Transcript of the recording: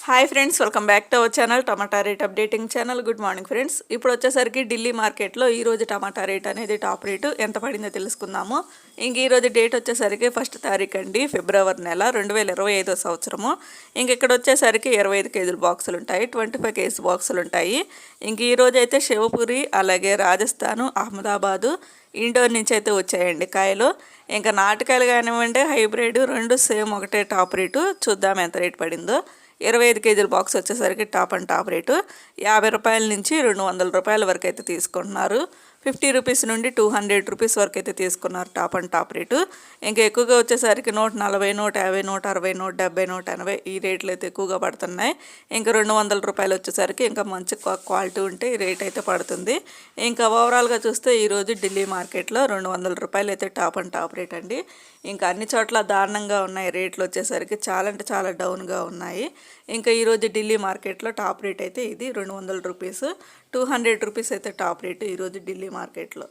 Hi friends, welcome back to our channel tomato rate updating channel. Good morning friends. ఇప్పుడు వచ్చేసరికి ఢిల్లీ మార్కెట్లో ఈరోజు టమాటా rate అనేది టాప్ రేటు ఎంత పడిందో తెలుసుకుందాము. ఇంక ఈరోజు డేట్ వచ్చేసరికి 1 తారీఖు అండి, ఫిబ్రవరి నెల 2025 సంవత్సరము. ఇంక ఇక్కడ వచ్చేసరికి 25 కేజీల బాక్సులు ఉంటాయి, 25 కేజీ బాక్సులు ఉంటాయి. ఇంక ఈరోజు అయితే శివపురి, అలాగే రాజస్థాను, అహ్మదాబాదు, ఇండోర్ నుంచి అయితే వచ్చాయండి కాయలు. ఇంకా నాటుకాయలు కానివ్వండి, హైబ్రిడ్ రెండు సేమ్ ఒకటే టాప్ రేటు. చూద్దాం ఎంత రేట్ పడిందో. 25 కేజీల బాక్స్ వచ్చేసరికి టాప్ అండ్ టాప్ రేటు 50 రూపాయల నుంచి 200 రూపాయల వరకు అయితే తీసుకుంటున్నారు. 50 రూపీస్ నుండి 200 రూపీస్ వరకు అయితే తీసుకున్నారు టాప్ అండ్ టాప్ రేటు. ఇంకా ఎక్కువగా వచ్చేసరికి 140, 150, 160, 170, 180 ఈ రేట్లు అయితే ఎక్కువగా పడుతున్నాయి. ఇంకా 200 రూపాయలు వచ్చేసరికి ఇంకా మంచి క్వాలిటీ ఉంటే ఈ రేట్ అయితే పడుతుంది. ఇంకా ఓవరాల్గా చూస్తే ఈరోజు ఢిల్లీ మార్కెట్లో 200 రూపాయలు అయితే టాప్ అండ్ టాప్ రేట్ అండి. ఇంకా అన్ని చోట్ల దారుణంగా ఉన్నాయి రేట్లు వచ్చేసరికి, చాలా అంటే చాలా డౌన్గా ఉన్నాయి. ఇంకా ఈరోజు ఢిల్లీ మార్కెట్లో టాప్ రేట్ అయితే ఇది 200 రూపీస్, 200 రూపీస్ అయితే టాప్ రేటు ఈరోజు ఢిల్లీ మార్కెట్లో.